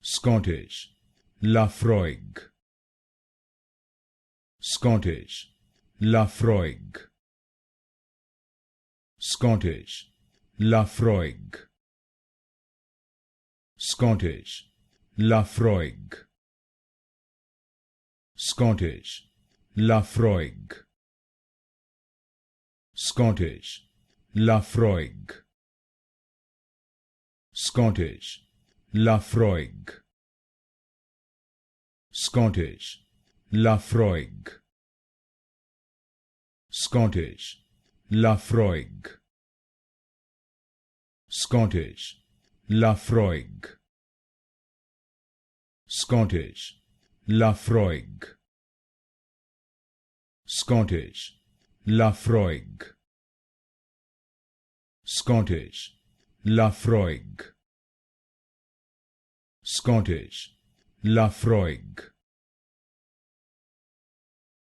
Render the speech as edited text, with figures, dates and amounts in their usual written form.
Scottish, Laphroaig. Scottish, Laphroaig. Scottish, Laphroaig. Scottish, Laphroaig. Scottish, Laphroaig. Scottish, Laphroaig. Scottish, Laphroaig. Scottish, Laphroaig. Scottish, Laphroaig. Scottish, Laphroaig. Scottish, Laphroaig. Scottish, Laphroaig. Scottish, Laphroaig. Scottish, Laphroaig.